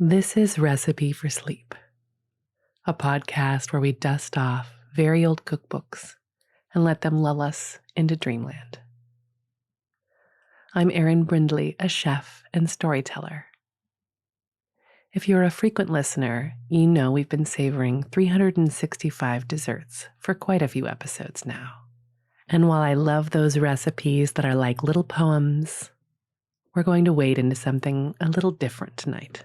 This is Recipe for Sleep, a podcast where we dust off very old cookbooks and let them lull us into dreamland. I'm Erin Brindley, a chef and storyteller. If you're a frequent listener, you know we've been savoring 365 desserts for quite a few episodes now. And while I love those recipes that are like little poems, we're going to wade into something a little different tonight.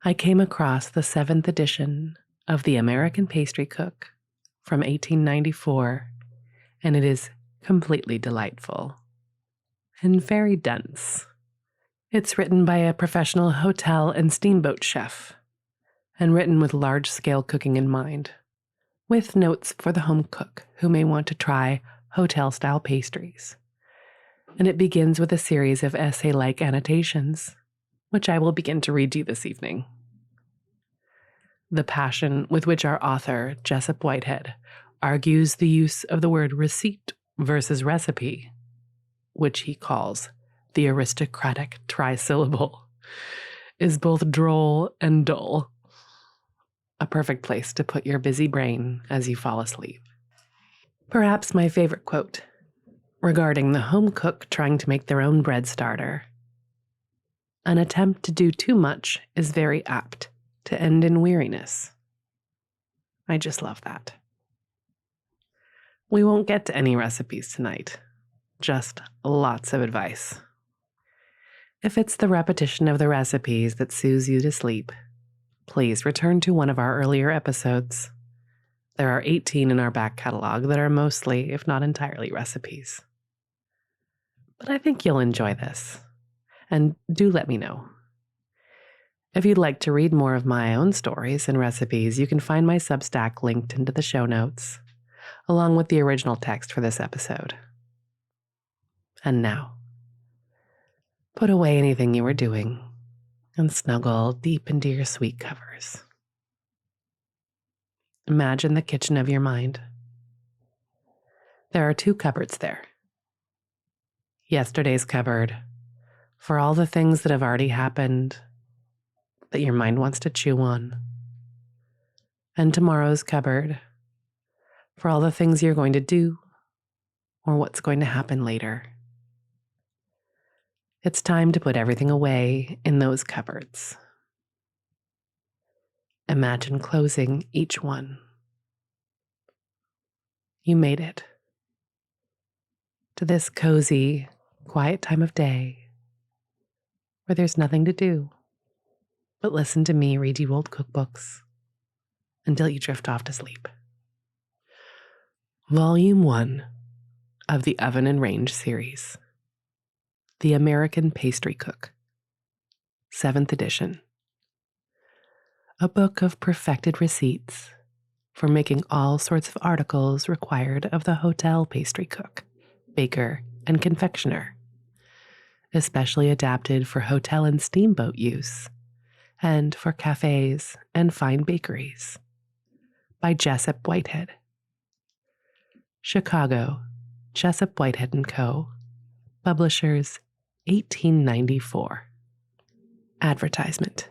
I came across the 7th edition of the American Pastry Cook from 1894, and it is completely delightful and very dense. It's written by a professional hotel and steamboat chef, and written with large-scale cooking in mind, with notes for the home cook who may want to try hotel-style pastries. And it begins with a series of essay-like annotations, which I will begin to read you this evening. The passion with which our author, Jessup Whitehead, argues the use of the word receipt versus recipe, which he calls the aristocratic trisyllable, is both droll and dull. A perfect place to put your busy brain as you fall asleep. Perhaps my favorite quote, regarding the home cook trying to make their own bread starter. An attempt to do too much is very apt to end in weariness. I just love that. We won't get to any recipes tonight, just lots of advice. If it's the repetition of the recipes that soothes you to sleep, please return to one of our earlier episodes. There are 18 in our back catalog that are mostly, if not entirely, recipes. But I think you'll enjoy this, and do let me know. If you'd like to read more of my own stories and recipes, you can find my Substack linked into the show notes, along with the original text for this episode. And now, put away anything you were doing and snuggle deep into your sweet covers. Imagine the kitchen of your mind. There are 2 cupboards there. Yesterday's cupboard, for all the things that have already happened that your mind wants to chew on. And tomorrow's cupboard, for all the things you're going to do or what's going to happen later. It's time to put everything away in those cupboards. Imagine closing each one. You made it to this cozy, quiet time of day where there's nothing to do but listen to me read you old cookbooks until you drift off to sleep. Volume 1 of the Oven and Range series. The American Pastry Cook, 7th edition. A book of perfected receipts for making all sorts of articles required of the hotel pastry cook, baker, and confectioner, especially adapted for hotel and steamboat use, and for cafes and fine bakeries, by Jessup Whitehead. Chicago, Jessup Whitehead & Co., Publishers, 1894. Advertisement.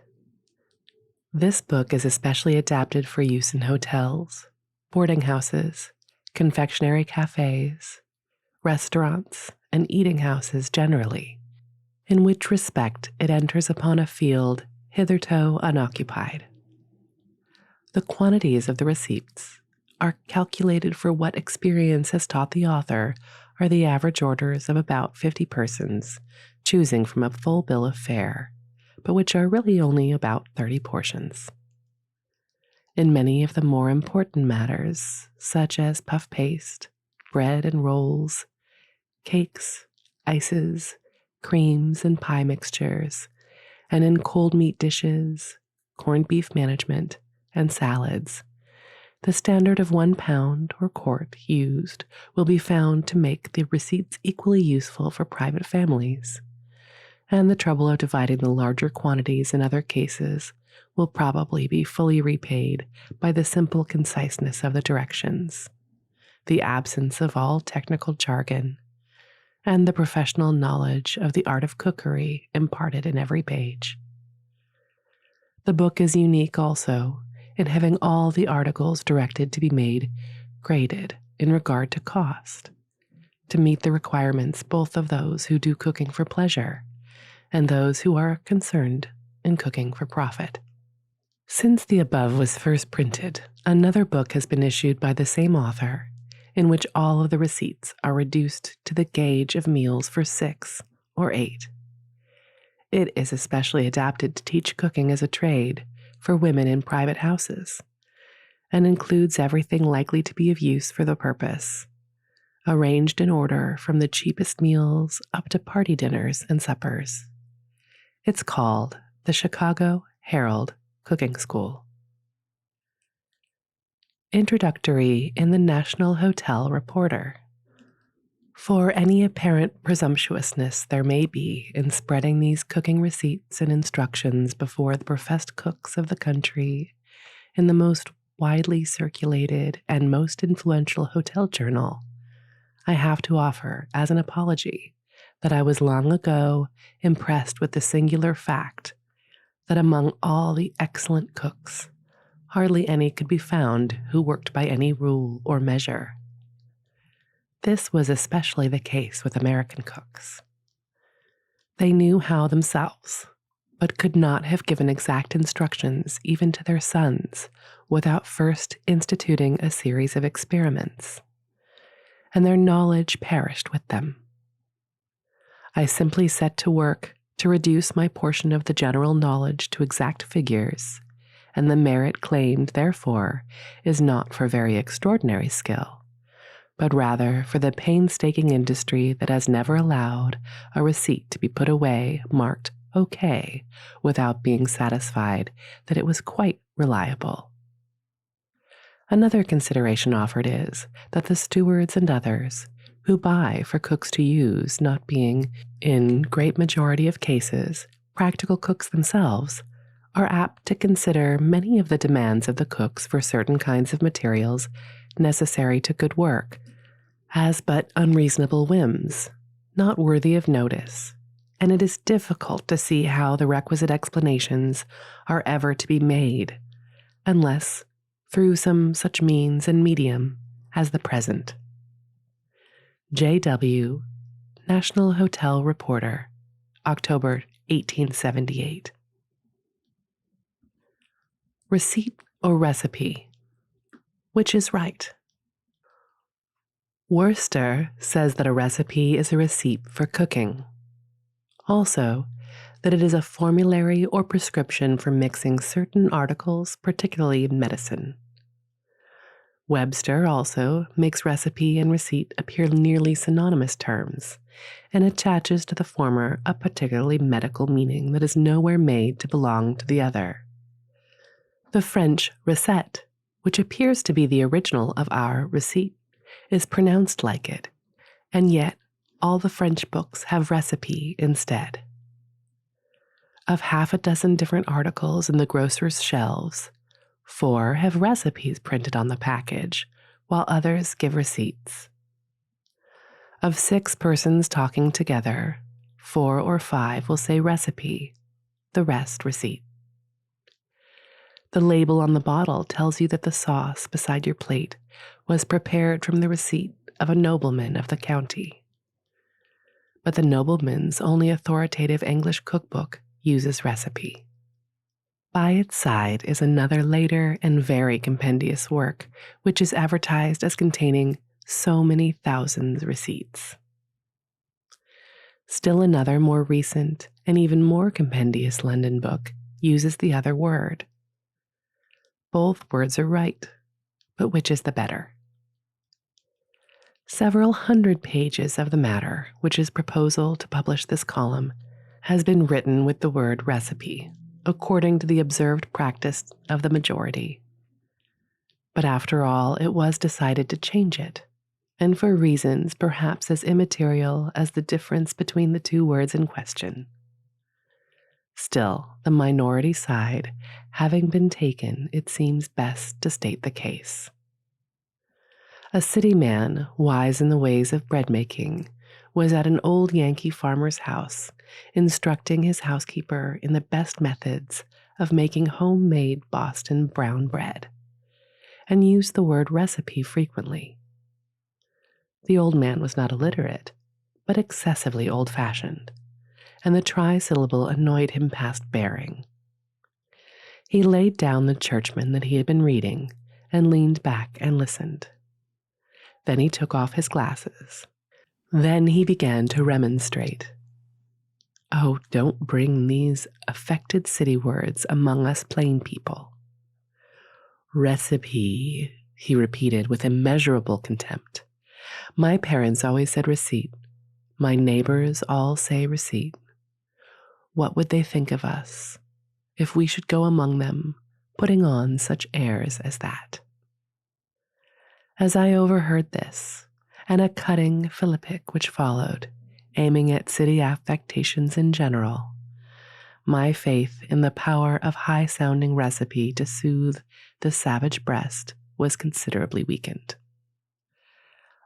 This book is especially adapted for use in hotels, boarding houses, confectionery cafes, restaurants, and eating houses generally, in which respect it enters upon a field hitherto unoccupied. The quantities of the receipts are calculated for what experience has taught the author are the average orders of about 50 persons choosing from a full bill of fare, but which are really only about 30 portions. In many of the more important matters, such as puff paste, bread and rolls, cakes, ices, creams and pie mixtures, and in cold meat dishes, corned beef management, and salads, the standard of 1 pound or quart used will be found to make the receipts equally useful for private families, and the trouble of dividing the larger quantities in other cases will probably be fully repaid by the simple conciseness of the directions, the absence of all technical jargon, and the professional knowledge of the art of cookery imparted in every page. The book is unique also in having all the articles directed to be made graded in regard to cost, to meet the requirements both of those who do cooking for pleasure and those who are concerned in cooking for profit. Since the above was first printed, another book has been issued by the same author, in which all of the receipts are reduced to the gauge of meals for 6 or 8. It is especially adapted to teach cooking as a trade for women in private houses, and includes everything likely to be of use for the purpose, arranged in order from the cheapest meals up to party dinners and suppers. It's called the Chicago Herald Cooking School. Introductory in the National Hotel Reporter. For any apparent presumptuousness there may be in spreading these cooking receipts and instructions before the professed cooks of the country in the most widely circulated and most influential hotel journal, I have to offer as an apology that I was long ago impressed with the singular fact that among all the excellent cooks, hardly any could be found who worked by any rule or measure. This was especially the case with American cooks. They knew how themselves, but could not have given exact instructions even to their sons without first instituting a series of experiments, and their knowledge perished with them. I simply set to work to reduce my portion of the general knowledge to exact figures, and the merit claimed, therefore, is not for very extraordinary skill, but rather for the painstaking industry that has never allowed a receipt to be put away marked OK without being satisfied that it was quite reliable. Another consideration offered is that the stewards and others who buy for cooks to use, not being, in great majority of cases, practical cooks themselves, are apt to consider many of the demands of the cooks for certain kinds of materials necessary to good work as but unreasonable whims, not worthy of notice, and it is difficult to see how the requisite explanations are ever to be made, unless through some such means and medium as the present. J.W., National Hotel Reporter, October 1878. Receipt or recipe? Which is right? Worcester says that a recipe is a receipt for cooking. Also, that it is a formulary or prescription for mixing certain articles, particularly in medicine. Webster also makes recipe and receipt appear nearly synonymous terms, and attaches to the former a particularly medical meaning that is nowhere made to belong to the other. The French recette, which appears to be the original of our receipt, is pronounced like it, and yet all the French books have recipe instead. Of half a dozen different articles in the grocer's shelves, 4 have recipes printed on the package, while others give receipts. Of 6 persons talking together, 4 or 5 will say recipe, the rest receipt. The label on the bottle tells you that the sauce beside your plate was prepared from the receipt of a nobleman of the county. But the nobleman's only authoritative English cookbook uses recipe. By its side is another later and very compendious work, which is advertised as containing so many thousands receipts. Still another more recent and even more compendious London book uses the other word. Both words are right, but which is the better? Several hundred pages of the matter, which is proposal to publish this column, has been written with the word recipe, according to the observed practice of the majority. But after all, it was decided to change it, and for reasons perhaps as immaterial as the difference between the 2 words in question. Still, the minority side having been taken, it seems best to state the case. A city man, wise in the ways of bread making, was at an old Yankee farmer's house, instructing his housekeeper in the best methods of making homemade Boston brown bread, and used the word recipe frequently. The old man was not illiterate, but excessively old-fashioned, and the trisyllable annoyed him past bearing. He laid down the churchman that he had been reading and leaned back and listened. Then he took off his glasses. Then he began to remonstrate. "Oh, don't bring these affected city words among us plain people. Recipe," he repeated with immeasurable contempt. "My parents always said receipt. My neighbors all say receipt. What would they think of us if we should go among them putting on such airs as that?" As I overheard this, and a cutting philippic which followed, aiming at city affectations in general, my faith in the power of high-sounding recipe to soothe the savage breast was considerably weakened.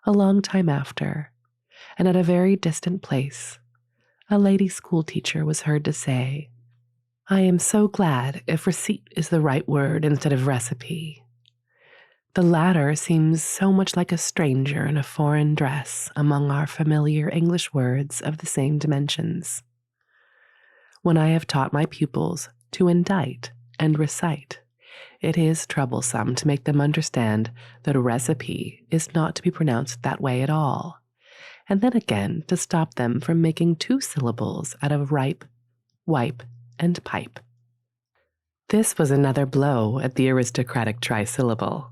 A long time after, and at a very distant place, a lady schoolteacher was heard to say, "I am so glad if receipt is the right word instead of recipe. The latter seems so much like a stranger in a foreign dress among our familiar English words of the same dimensions. When I have taught my pupils to indite and recite, it is troublesome to make them understand that a recipe is not to be pronounced that way at all, and then again to stop them from making 2 syllables out of ripe, wipe, and pipe." This was another blow at the aristocratic trisyllable,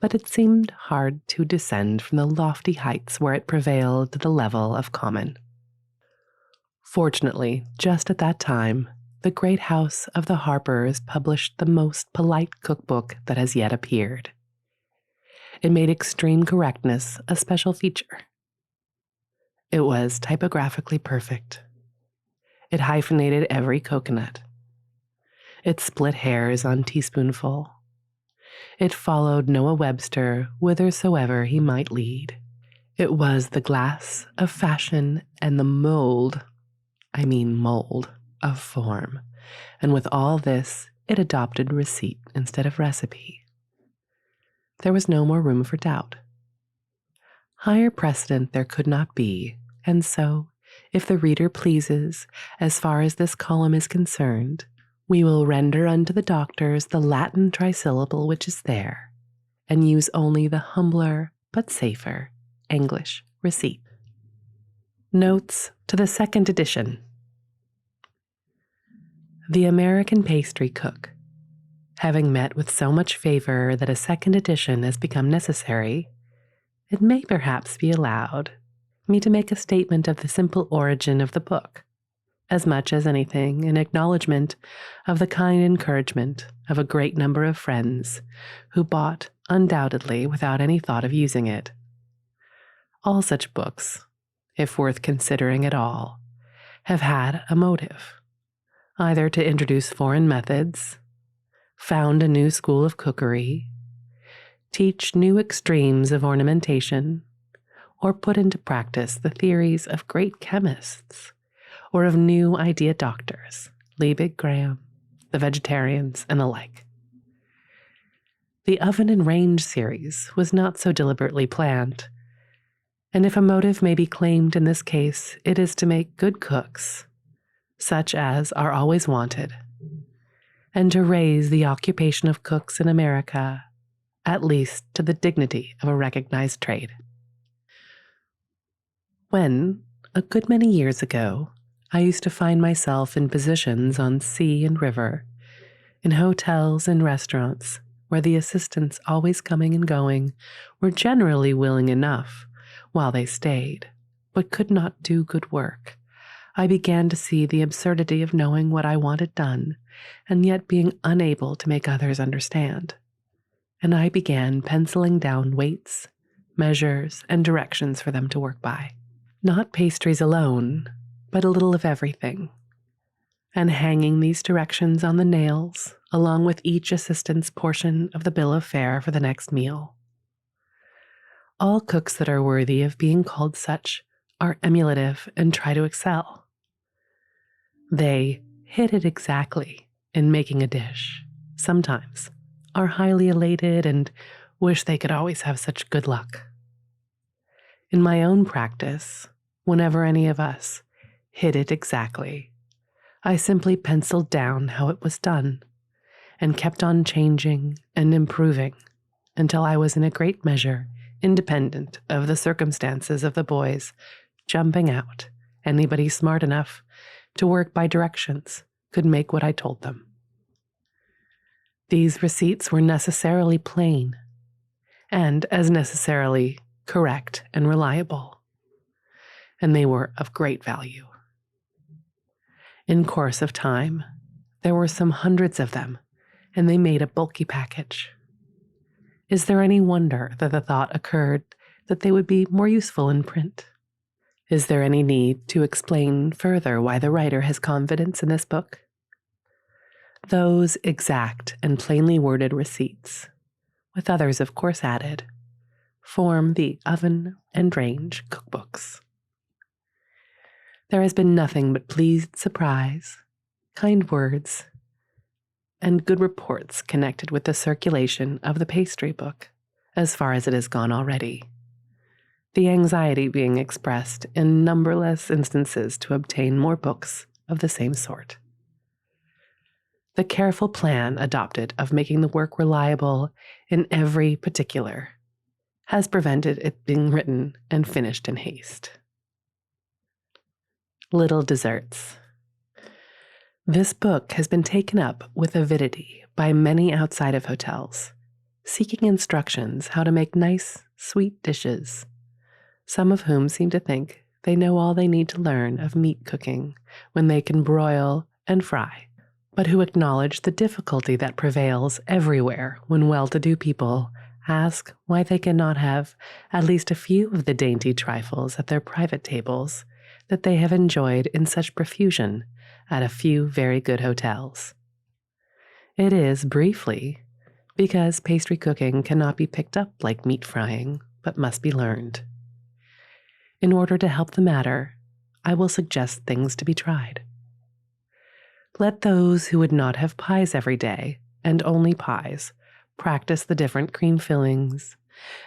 but it seemed hard to descend from the lofty heights where it prevailed to the level of common. Fortunately, just at that time, the great house of the Harpers published the most polite cookbook that has yet appeared. It made extreme correctness a special feature. It was typographically perfect. It hyphenated every coconut. It split hairs on teaspoonful. It followed Noah Webster whithersoever he might lead. It was the glass of fashion and the mold of form. And with all this, it adopted receipt instead of recipe. There was no more room for doubt. Higher precedent there could not be, and so, if the reader pleases, as far as this column is concerned, we will render unto the doctors the Latin trisyllable which is there, and use only the humbler but safer English receipt. Notes to the second edition. The American Pastry Cook, having met with so much favor that a second edition has become necessary, it may perhaps be allowed me to make a statement of the simple origin of the book, as much as anything in acknowledgment of the kind encouragement of a great number of friends who bought undoubtedly without any thought of using it. All such books, if worth considering at all, have had a motive, either to introduce foreign methods, found a new school of cookery, teach new extremes of ornamentation, or put into practice the theories of great chemists, or of new idea doctors, Liebig Graham, the vegetarians, and the like. The Oven and Range series was not so deliberately planned, and if a motive may be claimed in this case, it is to make good cooks, such as are always wanted, and to raise the occupation of cooks in America, at least to the dignity of a recognized trade. When, a good many years ago, I used to find myself in positions on sea and river, in hotels and restaurants, where the assistants always coming and going were generally willing enough while they stayed, but could not do good work, I began to see the absurdity of knowing what I wanted done, and yet being unable to make others understand. And I began penciling down weights, measures, and directions for them to work by. Not pastries alone, but a little of everything, and hanging these directions on the nails, along with each assistant's portion of the bill of fare for the next meal. All cooks that are worthy of being called such are emulative and try to excel. They hit it exactly in making a dish, sometimes are highly elated and wish they could always have such good luck. In my own practice, whenever any of us hit it exactly, I simply penciled down how it was done and kept on changing and improving until I was in a great measure independent of the circumstances of the boys jumping out. Anybody smart enough to work by directions could make what I told them. These receipts were necessarily plain, and as necessarily correct and reliable, and they were of great value. In course of time, there were some hundreds of them, and they made a bulky package. Is there any wonder that the thought occurred that they would be more useful in print? Is there any need to explain further why the writer has confidence in this book? Those exact and plainly worded receipts, with others of course added, form the Oven and Range cookbooks. There has been nothing but pleased surprise, kind words, and good reports connected with the circulation of the pastry book, as far as it has gone already. The anxiety being expressed in numberless instances to obtain more books of the same sort. The careful plan adopted of making the work reliable in every particular has prevented it being written and finished in haste. Little desserts. This book has been taken up with avidity by many outside of hotels, seeking instructions how to make nice, sweet dishes, some of whom seem to think they know all they need to learn of meat cooking when they can broil and fry, but who acknowledge the difficulty that prevails everywhere when well-to-do people ask why they cannot have at least a few of the dainty trifles at their private tables that they have enjoyed in such profusion at a few very good hotels. It is, briefly, because pastry cooking cannot be picked up like meat frying, but must be learned. In order to help the matter, I will suggest things to be tried. Let those who would not have pies every day, and only pies, practice the different cream fillings,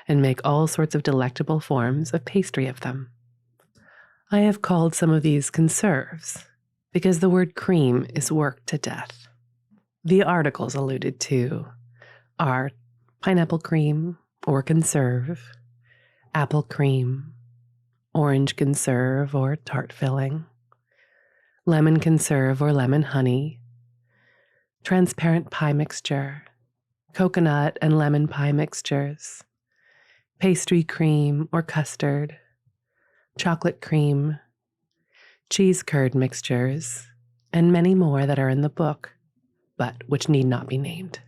and make all sorts of delectable forms of pastry of them. I have called some of these conserves, because the word cream is worked to death. The articles alluded to are pineapple cream or conserve, apple cream, orange conserve or tart filling, lemon conserve or lemon honey, transparent pie mixture, coconut and lemon pie mixtures, pastry cream or custard, chocolate cream, cheese curd mixtures, and many more that are in the book, but which need not be named.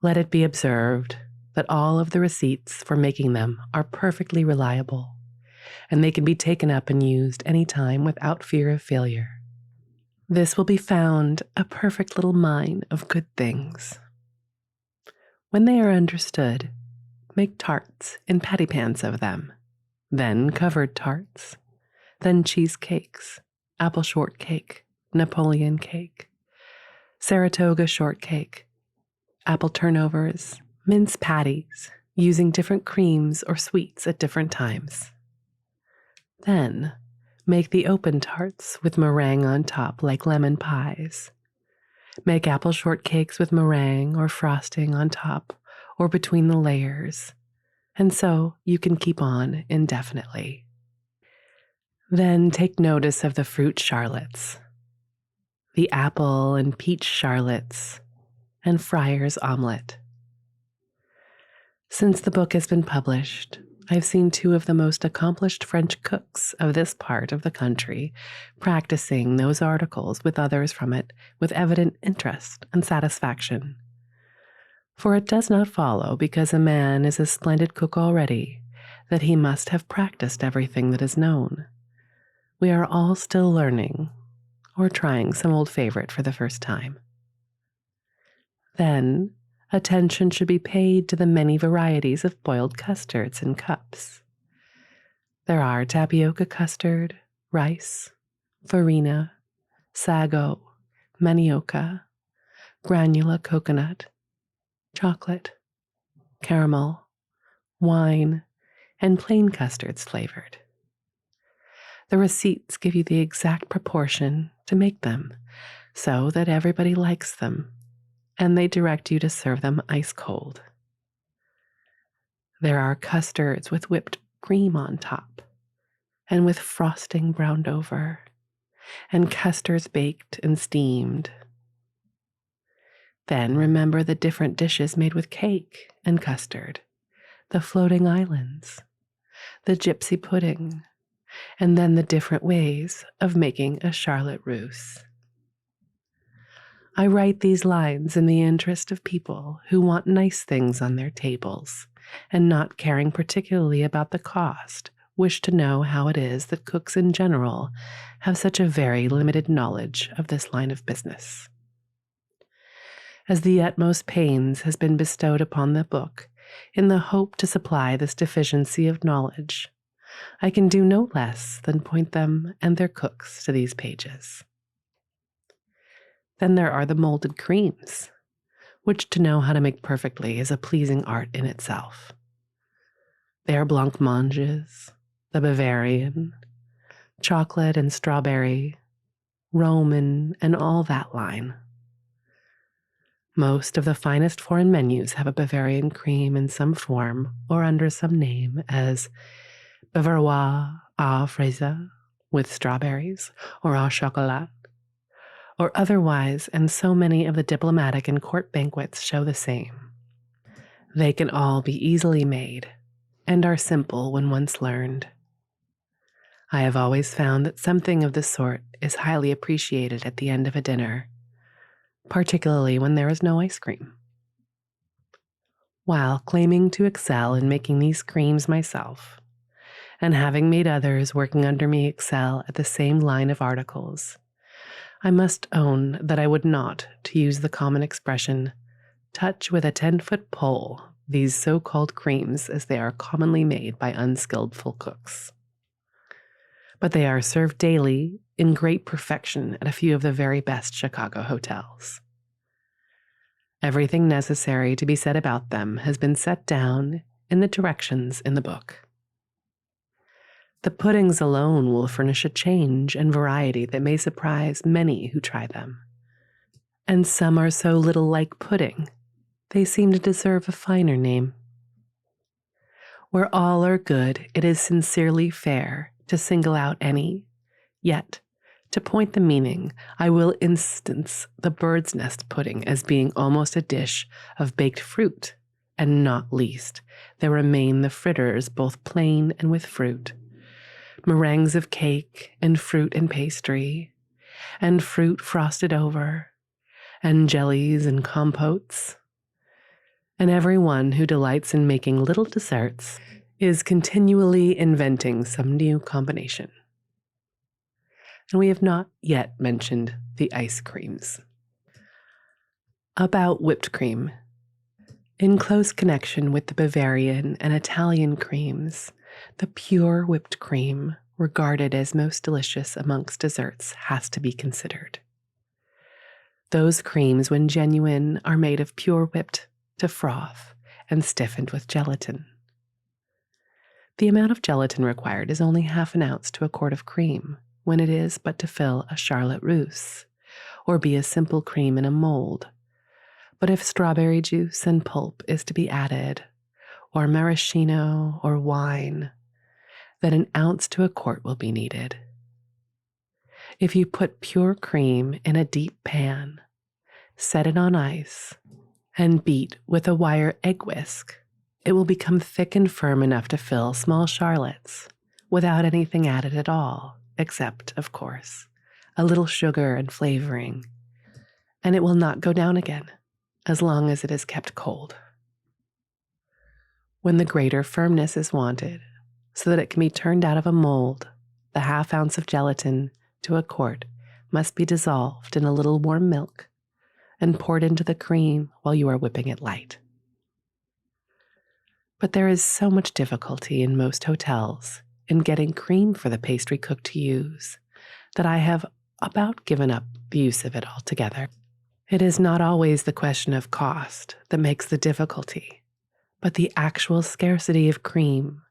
Let it be observed that all of the receipts for making them are perfectly reliable, and they can be taken up and used any time without fear of failure. This will be found a perfect little mine of good things. When they are understood, make tarts in patty pans of them, then covered tarts, then cheesecakes, apple shortcake, Napoleon cake, Saratoga shortcake, apple turnovers, mince patties, using different creams or sweets at different times. Then, make the open tarts with meringue on top like lemon pies. Make apple shortcakes with meringue or frosting on top or between the layers, and so you can keep on indefinitely. Then take notice of the fruit charlottes, the apple and peach charlottes, and Friar's omelet. Since the book has been published, I've seen two of the most accomplished French cooks of this part of the country practicing those articles with others from it with evident interest and satisfaction. For it does not follow because a man is a splendid cook already that he must have practiced everything that is known. We are all still learning or trying some old favorite for the first time. Then, attention should be paid to the many varieties of boiled custards in cups. There are tapioca custard, rice, farina, sago, manioca, granula coconut, chocolate, caramel, wine, and plain custards flavored. The receipts give you the exact proportion to make them so that everybody likes them, and they direct you to serve them ice cold. There are custards with whipped cream on top, and with frosting browned over, and custards baked and steamed. Then remember the different dishes made with cake and custard, the floating islands, the gypsy pudding, and then the different ways of making a charlotte russe. I write these lines in the interest of people who want nice things on their tables and, not caring particularly about the cost, wish to know how it is that cooks in general have such a very limited knowledge of this line of business. As the utmost pains has been bestowed upon the book in the hope to supply this deficiency of knowledge, I can do no less than point them and their cooks to these pages. Then there are the molded creams, which to know how to make perfectly is a pleasing art in itself. They are blancmanges, the Bavarian, chocolate and strawberry, Roman, and all that line. Most of the finest foreign menus have a Bavarian cream in some form or under some name, as Bavarois à fraise with strawberries, or au chocolat, or otherwise, and so many of the diplomatic and court banquets show the same. They can all be easily made, and are simple when once learned. I have always found that something of this sort is highly appreciated at the end of a dinner, particularly when there is no ice cream. While claiming to excel in making these creams myself, and having made others working under me excel at the same line of articles, I must own that I would not, to use the common expression, touch with a 10-foot pole these so-called creams as they are commonly made by unskillful cooks. But they are served daily in great perfection at a few of the very best Chicago hotels. Everything necessary to be said about them has been set down in the directions in the book. The puddings alone will furnish a change and variety that may surprise many who try them. And some are so little like pudding, they seem to deserve a finer name. Where all are good, it is sincerely fair to single out any, yet, to point the meaning, I will instance the bird's nest pudding as being almost a dish of baked fruit, and not least, there remain the fritters both plain and with fruit, meringues of cake and fruit and pastry, and fruit frosted over, and jellies and compotes. And every one who delights in making little desserts is continually inventing some new combination. And we have not yet mentioned the ice creams. About whipped cream. In close connection with the Bavarian and Italian creams, the pure whipped cream, regarded as most delicious amongst desserts, has to be considered. Those creams, when genuine, are made of pure whipped to froth and stiffened with gelatin. The amount of gelatin required is only half an ounce to a quart of cream, when it is but to fill a charlotte russe, or be a simple cream in a mold. But if strawberry juice and pulp is to be added, or maraschino or wine, then an ounce to a quart will be needed. If you put pure cream in a deep pan, set it on ice, and beat with a wire egg whisk, it will become thick and firm enough to fill small charlottes without anything added at all, except, of course, a little sugar and flavoring, and it will not go down again as long as it is kept cold. When the greater firmness is wanted, so that it can be turned out of a mold, the half ounce of gelatin to a quart must be dissolved in a little warm milk and poured into the cream while you are whipping it light. But there is so much difficulty in most hotels in getting cream for the pastry cook to use that I have about given up the use of it altogether. It is not always the question of cost that makes the difficulty, but the actual scarcity of cream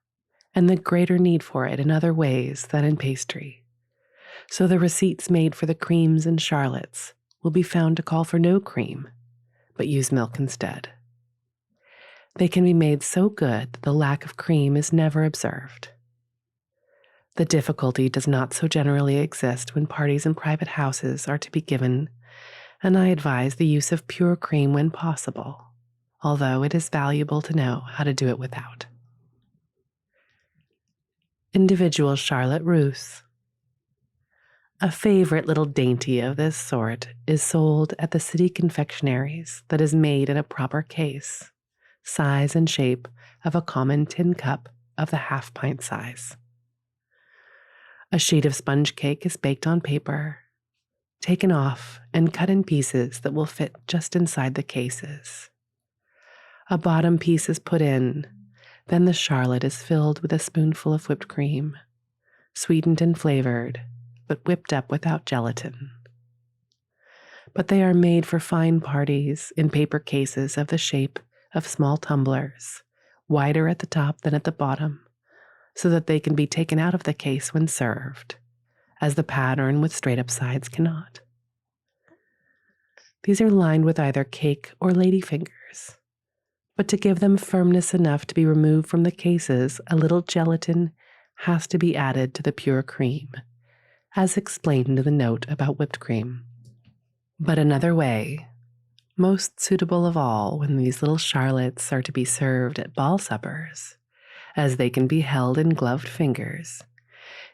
and the greater need for it in other ways than in pastry. So the receipts made for the creams and charlottes will be found to call for no cream, but use milk instead. They can be made so good that the lack of cream is never observed. The difficulty does not so generally exist when parties in private houses are to be given, and I advise the use of pure cream when possible, although it is valuable to know how to do it without. Individual Charlotte Russe. A favorite little dainty of this sort is sold at the city confectionaries that is made in a proper case, size and shape of a common tin cup of the half-pint size. A sheet of sponge cake is baked on paper, taken off and cut in pieces that will fit just inside the cases. A bottom piece is put in, then the charlotte is filled with a spoonful of whipped cream, sweetened and flavored, but whipped up without gelatin. But they are made for fine parties in paper cases of the shape of small tumblers, wider at the top than at the bottom, so that they can be taken out of the case when served, as the pattern with straight-up sides cannot. These are lined with either cake or ladyfingers, but to give them firmness enough to be removed from the cases, a little gelatin has to be added to the pure cream, as explained in the note about whipped cream. But another way, most suitable of all when these little charlottes are to be served at ball suppers, as they can be held in gloved fingers,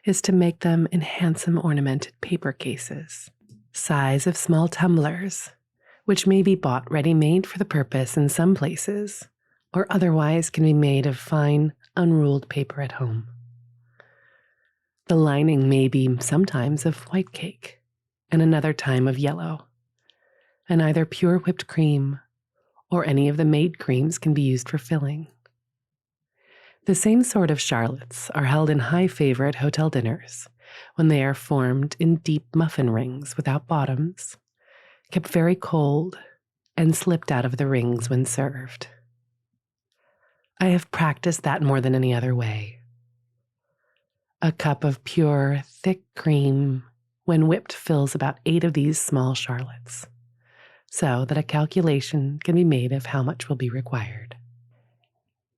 is to make them in handsome ornamented paper cases, size of small tumblers, which may be bought ready-made for the purpose in some places, or otherwise can be made of fine, unruled paper at home. The lining may be sometimes of white cake, and another time of yellow, and either pure whipped cream or any of the made creams can be used for filling. The same sort of charlottes are held in high favor at hotel dinners when they are formed in deep muffin rings without bottoms, kept very cold, and slipped out of the rings when served. I have practiced that more than any other way. A cup of pure, thick cream, when whipped, fills about 8 of these small charlottes, so that a calculation can be made of how much will be required.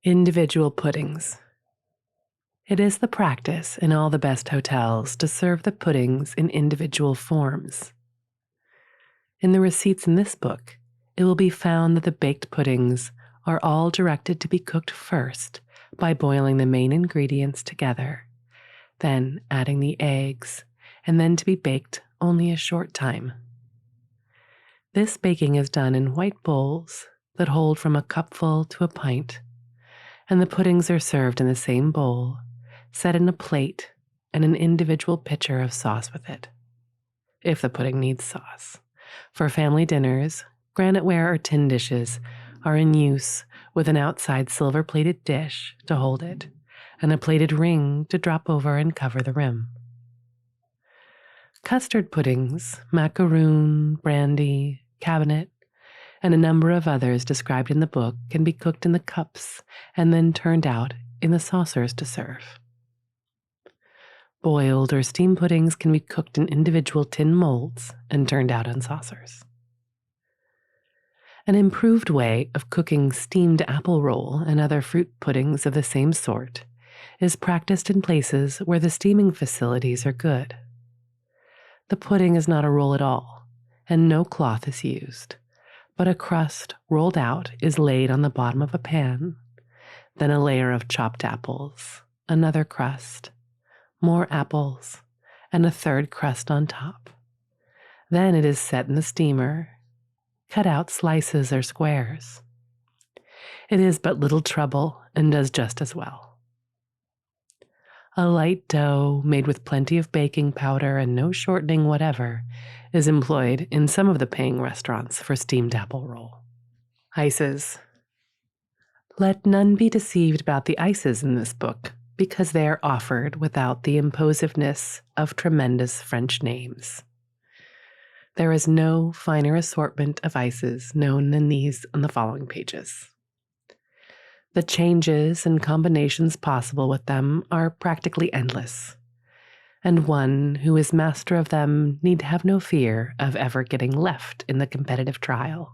Individual puddings. It is the practice in all the best hotels to serve the puddings in individual forms. In the receipts in this book, it will be found that the baked puddings are all directed to be cooked first by boiling the main ingredients together, then adding the eggs, and then to be baked only a short time. This baking is done in white bowls that hold from a cupful to a pint, and the puddings are served in the same bowl, set in a plate and an individual pitcher of sauce with it, if the pudding needs sauce. For family dinners, graniteware or tin dishes are in use with an outside silver-plated dish to hold it, and a plated ring to drop over and cover the rim. Custard puddings, macaroon, brandy, cabinet, and a number of others described in the book can be cooked in the cups and then turned out in the saucers to serve. Boiled or steamed puddings can be cooked in individual tin molds and turned out in saucers. An improved way of cooking steamed apple roll and other fruit puddings of the same sort is practiced in places where the steaming facilities are good. The pudding is not a roll at all, and no cloth is used, but a crust rolled out is laid on the bottom of a pan, then a layer of chopped apples, another crust, more apples, and a third crust on top. Then it is set in the steamer, cut out slices or squares. It is but little trouble and does just as well. A light dough made with plenty of baking powder and no shortening whatever is employed in some of the paying restaurants for steamed apple roll. Ices. Let none be deceived about the ices in this book, because they are offered without the imposiveness of tremendous French names. There is no finer assortment of ices known than these on the following pages. The changes and combinations possible with them are practically endless, and one who is master of them need have no fear of ever getting left in the competitive trial.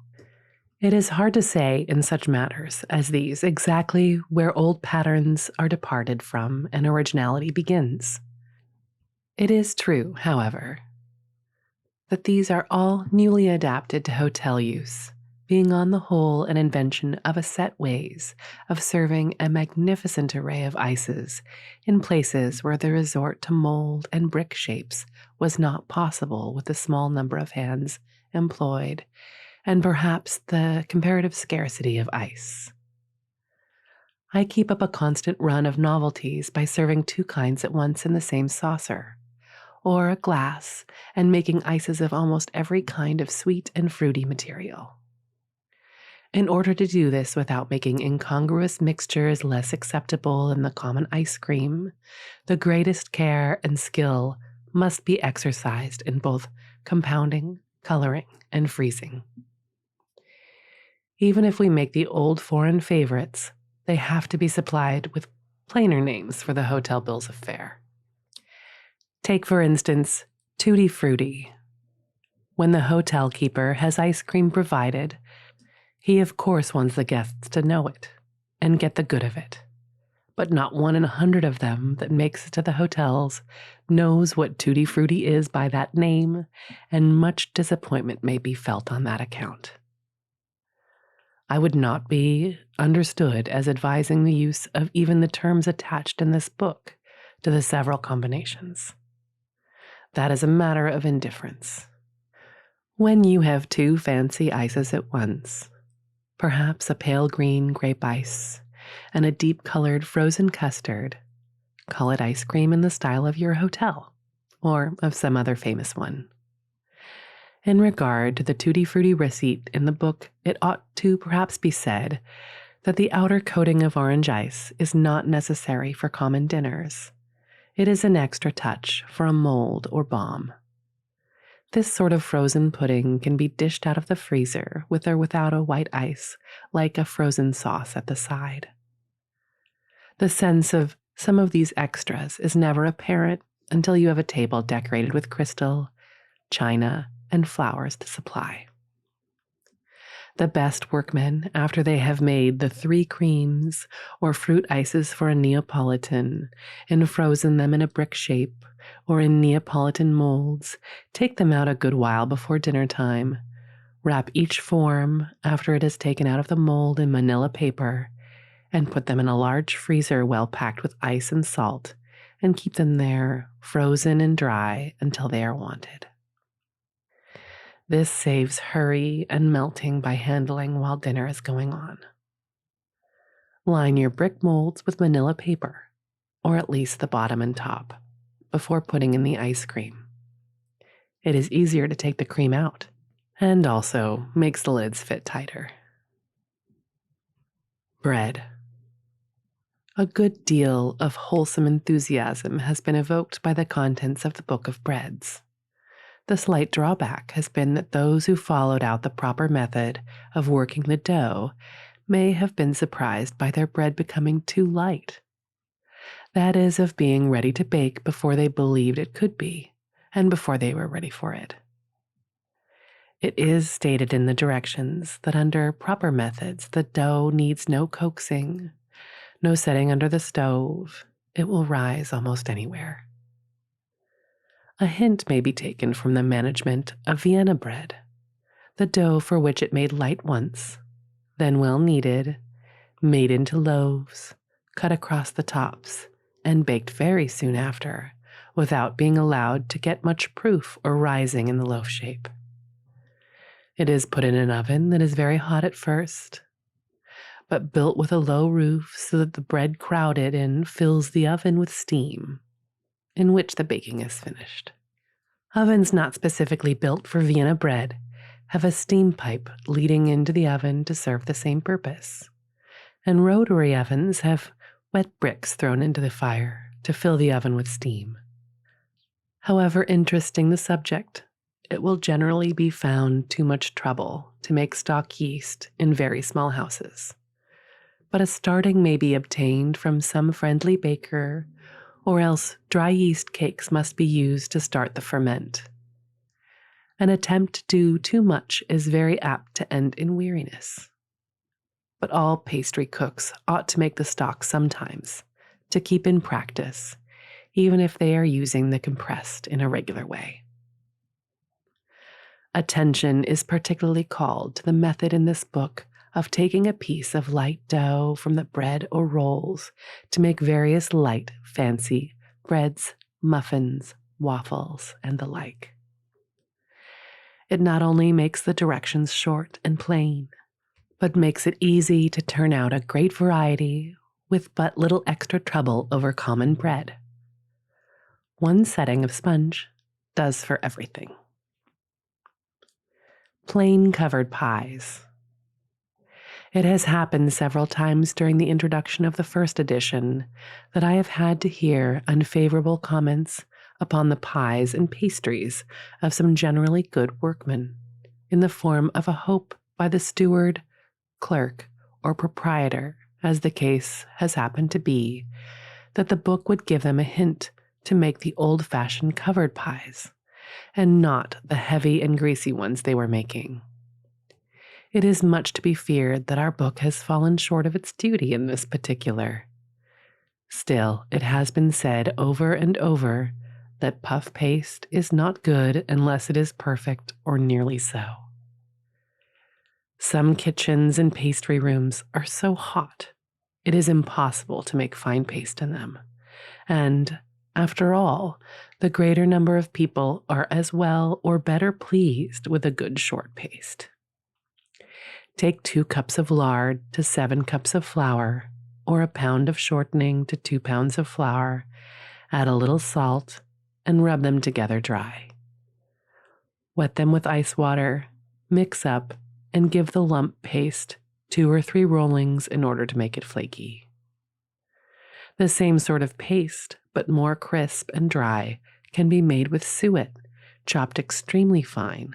It is hard to say in such matters as these exactly where old patterns are departed from and originality begins. It is true, however, that these are all newly adapted to hotel use, being on the whole an invention of a set ways of serving a magnificent array of ices in places where the resort to mold and brick shapes was not possible with the small number of hands employed and perhaps the comparative scarcity of ice. I keep up a constant run of novelties by serving two kinds at once in the same saucer, or a glass, and making ices of almost every kind of sweet and fruity material. In order to do this without making incongruous mixtures less acceptable than the common ice cream, the greatest care and skill must be exercised in both compounding, coloring, and freezing. Even if we make the old foreign favorites, they have to be supplied with plainer names for the hotel bills of fare. Take, for instance, Tutti Frutti. When the hotel keeper has ice cream provided, he of course wants the guests to know it and get the good of it. But not 1 in 100 of them that makes it to the hotels knows what Tutti Frutti is by that name, and much disappointment may be felt on that account. I would not be understood as advising the use of even the terms attached in this book to the several combinations. That is a matter of indifference. When you have two fancy ices at once, perhaps a pale green grape ice and a deep-colored frozen custard, call it ice cream in the style of your hotel or of some other famous one. In regard to the Tutti Frutti receipt in the book, it ought to perhaps be said that the outer coating of orange ice is not necessary for common dinners. It is an extra touch for a mold or bomb. This sort of frozen pudding can be dished out of the freezer with or without a white ice, like a frozen sauce at the side. The sense of some of these extras is never apparent until you have a table decorated with crystal, china, and flowers to supply. The best workmen, after they have made the 3 creams or fruit ices for a Neapolitan and frozen them in a brick shape or in Neapolitan molds, take them out a good while before dinner time, wrap each form after it is taken out of the mold in manila paper, and put them in a large freezer well packed with ice and salt, and keep them there frozen and dry until they are wanted. This saves hurry and melting by handling while dinner is going on. Line your brick molds with manila paper, or at least the bottom and top, before putting in the ice cream. It is easier to take the cream out, and also makes the lids fit tighter. Bread. A good deal of wholesome enthusiasm has been evoked by the contents of the Book of Breads. The slight drawback has been that those who followed out the proper method of working the dough may have been surprised by their bread becoming too light. That is, of being ready to bake before they believed it could be, and before they were ready for it. It is stated in the directions that under proper methods the dough needs no coaxing, no setting under the stove. It will rise almost anywhere. A hint may be taken from the management of Vienna bread, the dough for which it made light once, then well kneaded, made into loaves, cut across the tops, and baked very soon after, without being allowed to get much proof or rising in the loaf shape. It is put in an oven that is very hot at first, but built with a low roof so that the bread crowded in fills the oven with steam, in which the baking is finished. Ovens not specifically built for Vienna bread have a steam pipe leading into the oven to serve the same purpose, and rotary ovens have wet bricks thrown into the fire to fill the oven with steam. However interesting the subject, it will generally be found too much trouble to make stock yeast in very small houses. But a starting may be obtained from some friendly baker, or else dry yeast cakes must be used to start the ferment. An attempt to do too much is very apt to end in weariness. But all pastry cooks ought to make the stock sometimes, to keep in practice, even if they are using the compressed in a regular way. Attention is particularly called to the method in this book of taking a piece of light dough from the bread or rolls to make various light, fancy breads, muffins, waffles, and the like. It not only makes the directions short and plain, but makes it easy to turn out a great variety with but little extra trouble over common bread. One setting of sponge does for everything. Plain covered pies. It has happened several times during the introduction of the first edition that I have had to hear unfavorable comments upon the pies and pastries of some generally good workmen, in the form of a hope by the steward, clerk, or proprietor, as the case has happened to be, that the book would give them a hint to make the old-fashioned covered pies, and not the heavy and greasy ones they were making. It is much to be feared that our book has fallen short of its duty in this particular. Still, it has been said over and over that puff paste is not good unless it is perfect or nearly so. Some kitchens and pastry rooms are so hot, it is impossible to make fine paste in them. And, after all, the greater number of people are as well or better pleased with a good short paste. Take 2 cups of lard to 7 cups of flour, or a pound of shortening to 2 pounds of flour, add a little salt, and rub them together dry. Wet them with ice water, mix up, and give the lump paste 2 or 3 rollings in order to make it flaky. The same sort of paste, but more crisp and dry, can be made with suet, chopped extremely fine,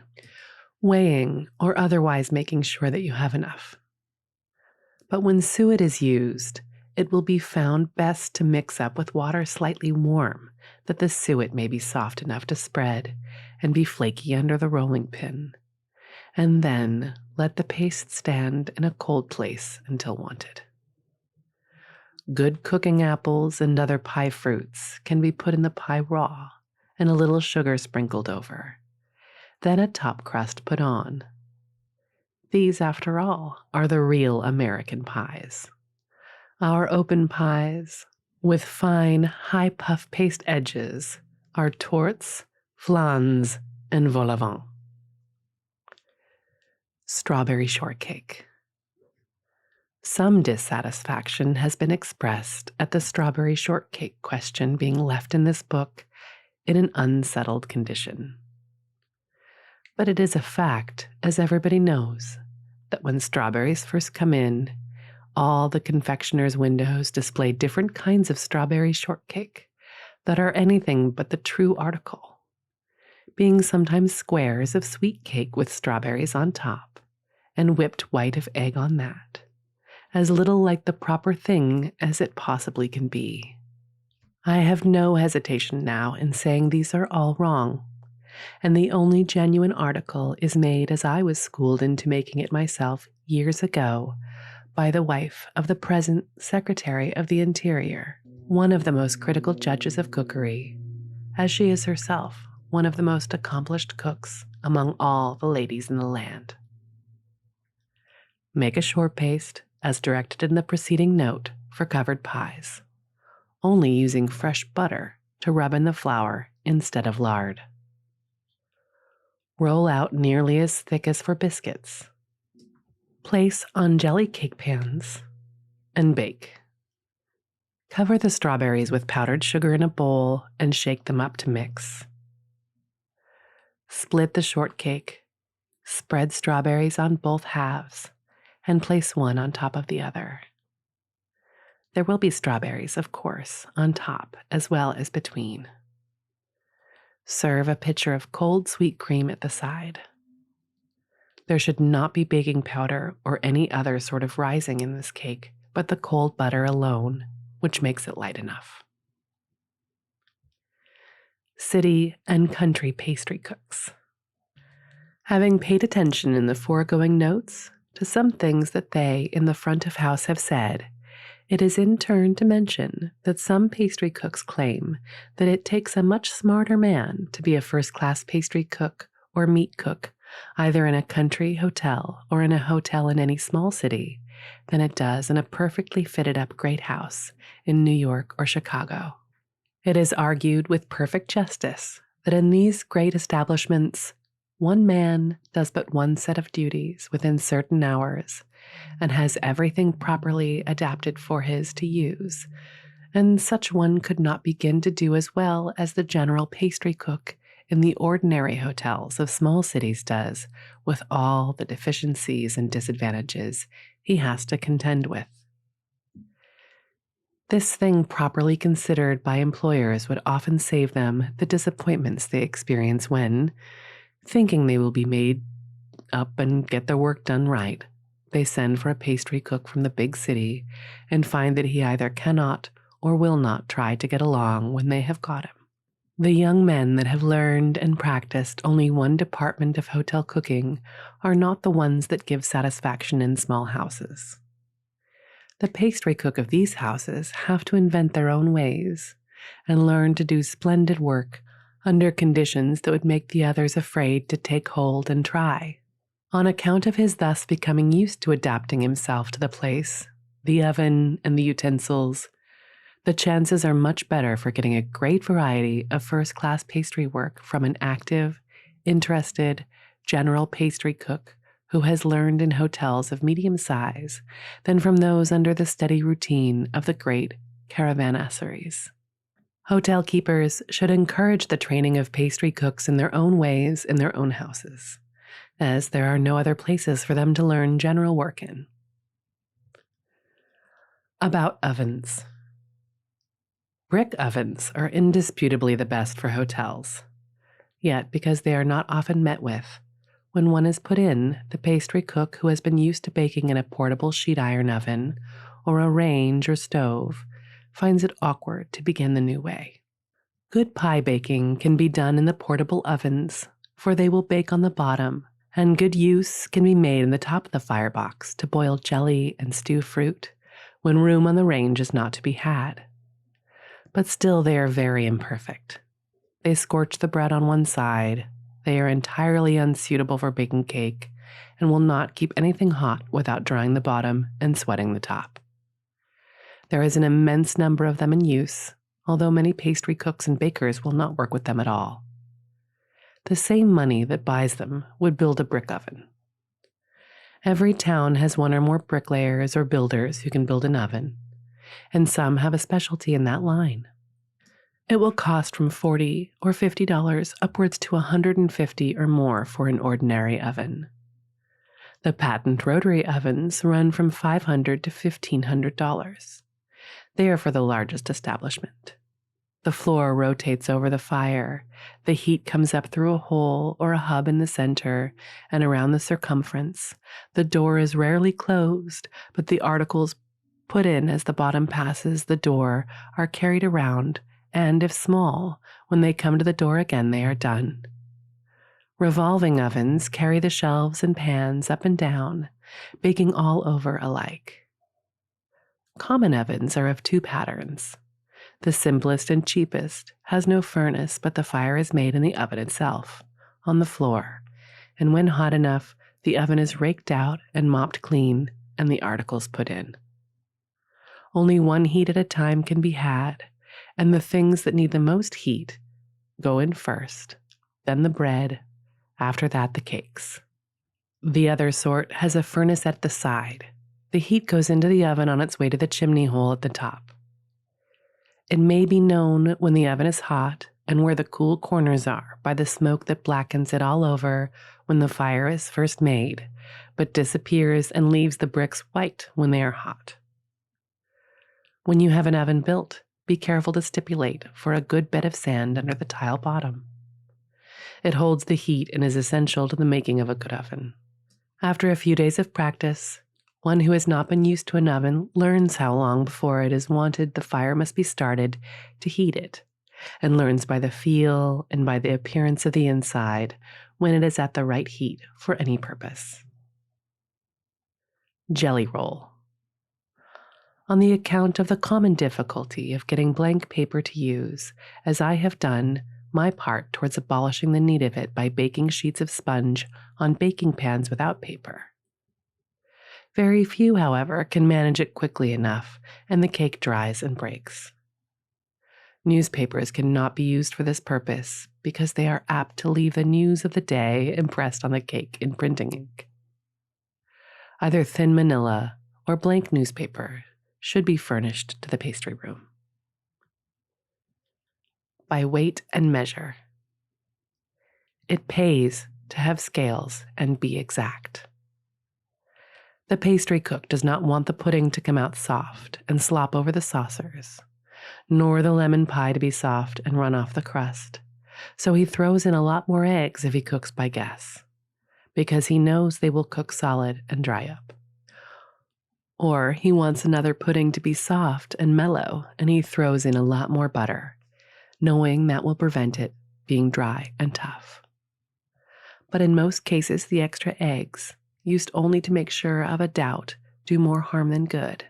weighing or otherwise making sure that you have enough. But when suet is used, it will be found best to mix up with water slightly warm, that the suet may be soft enough to spread and be flaky under the rolling pin, and then let the paste stand in a cold place until wanted. Good cooking apples and other pie fruits can be put in the pie raw and a little sugar sprinkled over, then a top crust put on. These, after all, are the real American pies. Our open pies, with fine, high puff paste edges, are tortes, flans, and vol au vent. Strawberry shortcake. Some dissatisfaction has been expressed at the strawberry shortcake question being left in this book in an unsettled condition. But it is a fact, as everybody knows, that when strawberries first come in, all the confectioners' windows display different kinds of strawberry shortcake that are anything but the true article, being sometimes squares of sweet cake with strawberries on top and whipped white of egg on that, as little like the proper thing as it possibly can be. I have no hesitation now in saying these are all wrong, and the only genuine article is made as I was schooled into making it myself years ago by the wife of the present Secretary of the Interior, one of the most critical judges of cookery, as she is herself one of the most accomplished cooks among all the ladies in the land. Make a short paste, as directed in the preceding note, for covered pies, only using fresh butter to rub in the flour instead of lard. Roll out nearly as thick as for biscuits. Place on jelly cake pans and bake. Cover the strawberries with powdered sugar in a bowl and shake them up to mix. Split the shortcake, spread strawberries on both halves, and place one on top of the other. There will be strawberries, of course, on top as well as between. Serve a pitcher of cold sweet cream at the side. There should not be baking powder or any other sort of rising in this cake, but the cold butter alone, which makes it light enough. City and country pastry cooks. Having paid attention in the foregoing notes to some things that they in the front of house have said, it is in turn to mention that some pastry cooks claim that it takes a much smarter man to be a first-class pastry cook or meat cook, either in a country hotel or in a hotel in any small city, than it does in a perfectly fitted-up great house in New York or Chicago. It is argued with perfect justice that in these great establishments, one man does but one set of duties within certain hours and has everything properly adapted for his to use, and such one could not begin to do as well as the general pastry cook in the ordinary hotels of small cities does, with all the deficiencies and disadvantages he has to contend with. This thing properly considered by employers would often save them the disappointments they experience when, thinking they will be made up and get their work done right, they send for a pastry cook from the big city and find that he either cannot or will not try to get along when they have got him. The young men that have learned and practiced only one department of hotel cooking are not the ones that give satisfaction in small houses. The pastry cook of these houses have to invent their own ways and learn to do splendid work under conditions that would make the others afraid to take hold and try. On account of his thus becoming used to adapting himself to the place, the oven, and the utensils, the chances are much better for getting a great variety of first-class pastry work from an active, interested, general pastry cook who has learned in hotels of medium size than from those under the steady routine of the great caravanserais. Hotel keepers should encourage the training of pastry cooks in their own ways in their own houses, as there are no other places for them to learn general work in. About ovens. Brick ovens are indisputably the best for hotels, yet because they are not often met with, when one is put in, the pastry cook who has been used to baking in a portable sheet iron oven or a range or stove finds it awkward to begin the new way. Good pie baking can be done in the portable ovens, for they will bake on the bottom, and good use can be made in the top of the firebox to boil jelly and stew fruit when room on the range is not to be had. But still they are very imperfect. They scorch the bread on one side, they are entirely unsuitable for baking cake, and will not keep anything hot without drying the bottom and sweating the top. There is an immense number of them in use, although many pastry cooks and bakers will not work with them at all. The same money that buys them would build a brick oven. Every town has one or more bricklayers or builders who can build an oven, and some have a specialty in that line. It will cost from $40 or $50 upwards to $150 or more for an ordinary oven. The patent rotary ovens run from $500 to $1,500. They are for the largest establishment. The floor rotates over the fire. The heat comes up through a hole or a hub in the center and around the circumference. The door is rarely closed, but the articles put in as the bottom passes the door are carried around, and if small, when they come to the door again, they are done. Revolving ovens carry the shelves and pans up and down, baking all over alike. Common ovens are of two patterns. The simplest and cheapest has no furnace, but the fire is made in the oven itself, on the floor, and when hot enough, the oven is raked out and mopped clean, and the articles put in. Only one heat at a time can be had, and the things that need the most heat go in first, then the bread, after that the cakes. The other sort has a furnace at the side. The heat goes into the oven on its way to the chimney hole at the top. It may be known when the oven is hot and where the cool corners are by the smoke that blackens it all over when the fire is first made, but disappears and leaves the bricks white when they are hot. When you have an oven built, be careful to stipulate for a good bed of sand under the tile bottom. It holds the heat and is essential to the making of a good oven. After a few days of practice, one who has not been used to an oven learns how long before it is wanted the fire must be started to heat it, and learns by the feel and by the appearance of the inside when it is at the right heat for any purpose. Jelly roll. On the account of the common difficulty of getting blank paper to use, as I have done my part towards abolishing the need of it by baking sheets of sponge on baking pans without paper. Very few, however, can manage it quickly enough, and the cake dries and breaks. Newspapers cannot be used for this purpose because they are apt to leave the news of the day impressed on the cake in printing ink. Either thin manila or blank newspaper should be furnished to the pastry room. By weight and measure. It pays to have scales and be exact. The pastry cook does not want the pudding to come out soft and slop over the saucers, nor the lemon pie to be soft and run off the crust, so he throws in a lot more eggs if he cooks by guess, because he knows they will cook solid and dry up. Or he wants another pudding to be soft and mellow, and he throws in a lot more butter, knowing that will prevent it being dry and tough. But in most cases, the extra eggs, used only to make sure of a doubt, do more harm than good,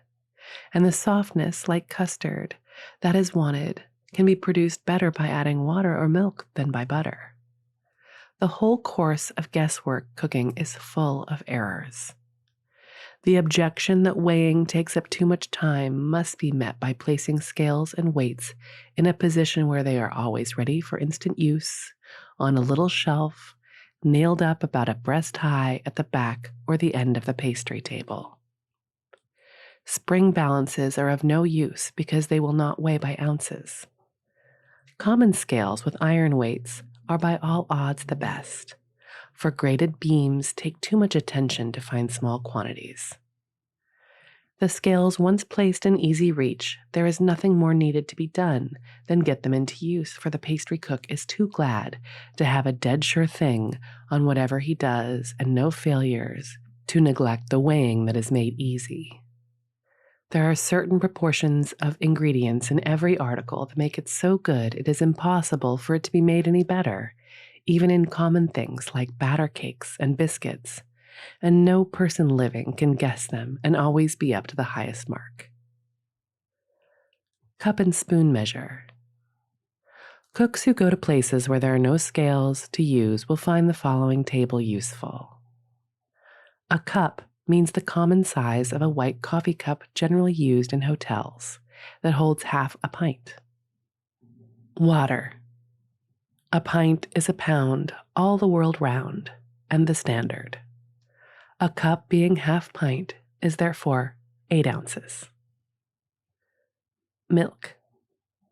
and the softness, like custard, that is wanted can be produced better by adding water or milk than by butter. The whole course of guesswork cooking is full of errors. The objection that weighing takes up too much time must be met by placing scales and weights in a position where they are always ready for instant use, on a little shelf, nailed up about a breast high at the back or the end of the pastry table. Spring balances are of no use because they will not weigh by ounces. Common scales with iron weights are by all odds the best, for graded beams take too much attention to find small quantities. The scales once placed in easy reach, there is nothing more needed to be done than get them into use, for the pastry cook is too glad to have a dead sure thing on whatever he does and no failures to neglect the weighing that is made easy. There are certain proportions of ingredients in every article that make it so good it is impossible for it to be made any better, even in common things like batter cakes and biscuits, and no person living can guess them and always be up to the highest mark. Cup and spoon measure. Cooks who go to places where there are no scales to use will find the following table useful. A cup means the common size of a white coffee cup generally used in hotels that holds half a pint. Water. A pint is a pound all the world round, and the standard. A cup being half pint is therefore 8 ounces. Milk,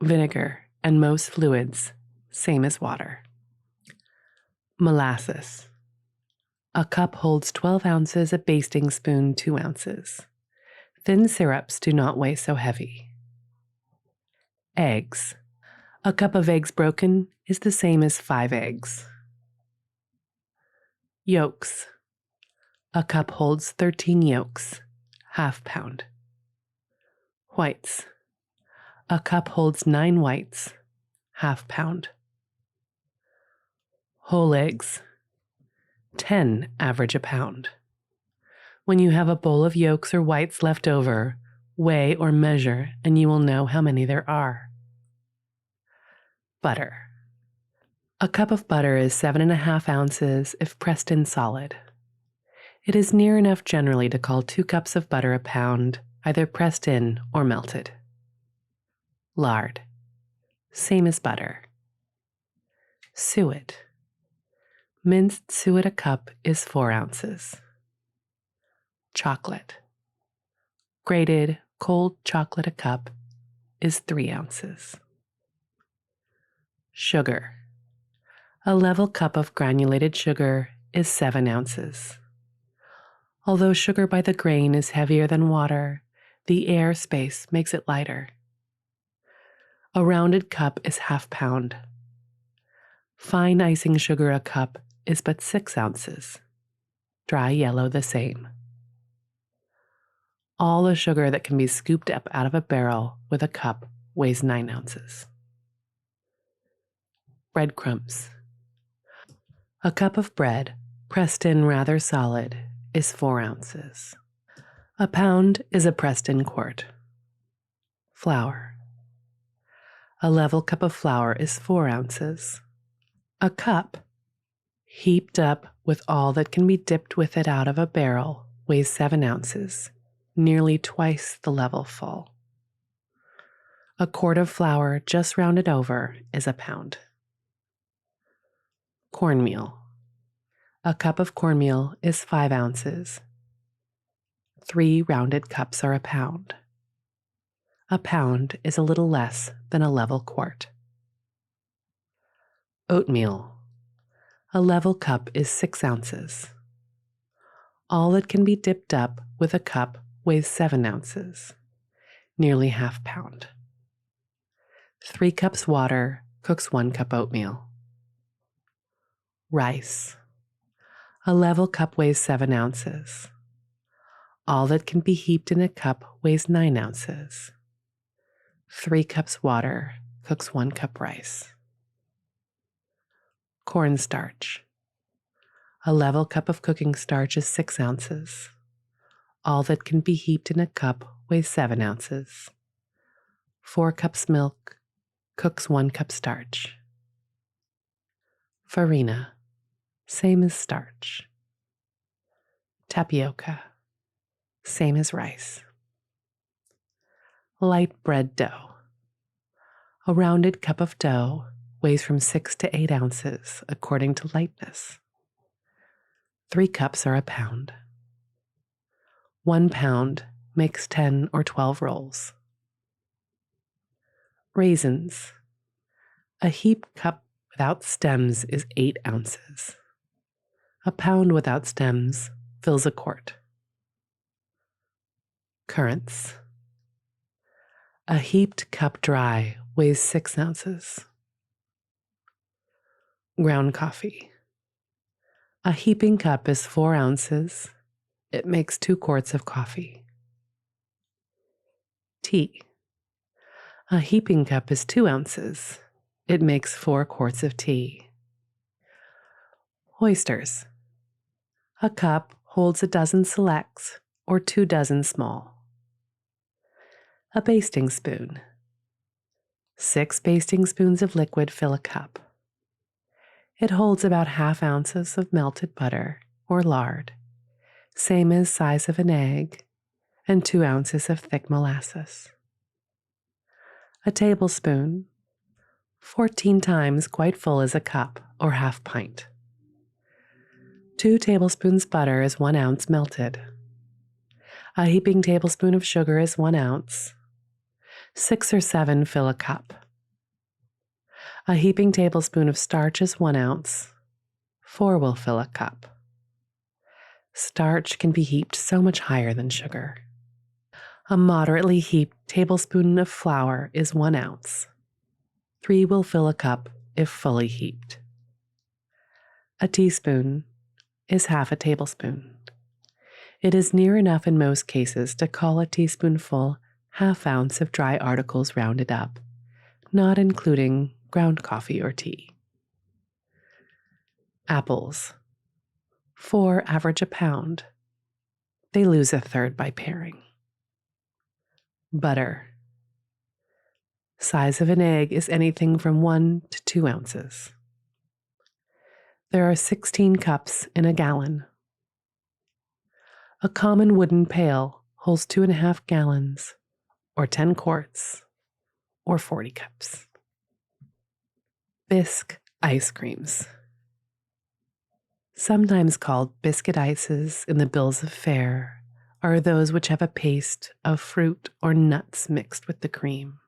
vinegar, and most fluids, same as water. Molasses. A cup holds 12 ounces, a basting spoon 2 ounces. Thin syrups do not weigh so heavy. Eggs. A cup of eggs broken is the same as 5 eggs. Yolks. A cup holds 13 yolks, half pound. Whites. A cup holds 9 whites, half pound. Whole eggs. 10 average a pound. When you have a bowl of yolks or whites left over, weigh or measure and you will know how many there are. Butter. A cup of butter is 7.5 ounces if pressed in solid. It is near enough generally to call 2 cups of butter a pound, either pressed in or melted. Lard. Same as butter. Suet. Minced suet a cup is 4 ounces. Chocolate. Grated cold chocolate a cup is 3 ounces. Sugar. A level cup of granulated sugar is 7 ounces. Although sugar by the grain is heavier than water, The air space makes it lighter. A rounded cup is ½ pound. Fine icing sugar a cup is but 6 ounces. Dry yellow the same. All the sugar that can be scooped up out of a barrel with a cup weighs 9 ounces. Breadcrumbs. A cup of bread, pressed in rather solid, is 4 ounces. A pound is a pressed in quart. Flour. A level cup of flour is 4 ounces. A cup, heaped up with all that can be dipped with it out of a barrel, weighs 7 ounces, nearly twice the level full. A quart of flour just rounded over is a pound. Cornmeal. A cup of cornmeal is 5 ounces. 3 rounded cups are a pound. A pound is a little less than a level quart. Oatmeal. A level cup is 6 ounces. All that can be dipped up with a cup weighs 7 ounces, nearly ½ pound. 3 cups water cooks 1 cup oatmeal. Rice. A level cup weighs 7 ounces. All that can be heaped in a cup weighs 9 ounces. 3 cups water cooks 1 cup rice. Cornstarch. A level cup of cooking starch is 6 ounces. All that can be heaped in a cup weighs 7 ounces. 4 cups milk cooks 1 cup starch. Farina. Same as starch. Tapioca. Same as rice. Light bread dough. A rounded cup of dough weighs from 6 to 8 ounces according to lightness. 3 cups are a pound. 1 pound makes 10 or 12 rolls. Raisins. A heaped cup without stems is 8 ounces. A pound without stems fills a quart. Currants. A heaped cup dry weighs 6 ounces. Ground coffee. A heaping cup is 4 ounces. It makes 2 quarts of coffee. Tea. A heaping cup is 2 ounces. It makes 4 quarts of tea. Oysters. A cup holds a dozen selects or 2 dozen small. A basting spoon. 6 basting spoons of liquid fill a cup. It holds about ½ ounces of melted butter or lard, same as size of an egg, and 2 ounces of thick molasses. A tablespoon, 14 times quite full as a cup or ½ pint. 2 tablespoons butter is 1 ounce melted. A heaping tablespoon of sugar is 1 ounce. 6 or 7 fill a cup. A heaping tablespoon of starch is 1 ounce. 4 will fill a cup. Starch can be heaped so much higher than sugar. A moderately heaped tablespoon of flour is 1 ounce. 3 will fill a cup if fully heaped. A teaspoon is ½ a tablespoon. It is near enough in most cases to call a teaspoonful ½ ounce of dry articles rounded up, not including ground coffee or tea. Apples. 4 average a pound. They lose 1/3 by paring. Butter. Size of an egg is anything from 1 to 2 ounces. There are 16 cups in a gallon. A common wooden pail holds 2½ gallons, or 10 quarts, or 40 cups. Bisque ice creams. Sometimes called biscuit ices in the bills of fare, are those which have a paste of fruit or nuts mixed with the cream.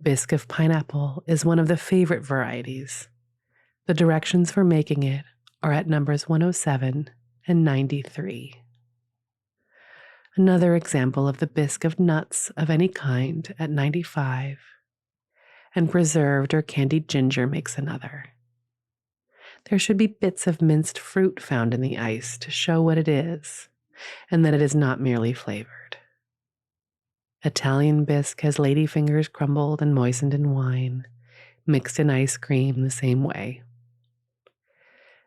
Bisque of pineapple is one of the favorite varieties. The directions for making it are at numbers 107 and 93. Another example of the bisque of nuts of any kind at 95, and preserved or candied ginger makes another. There should be bits of minced fruit found in the ice to show what it is, and that it is not merely flavored. Italian bisque has ladyfingers crumbled and moistened in wine, mixed in ice cream the same way.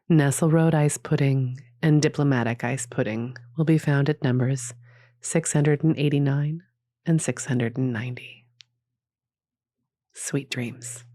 Nesselrode ice pudding and diplomatic ice pudding will be found at numbers 689 and 690. Sweet dreams.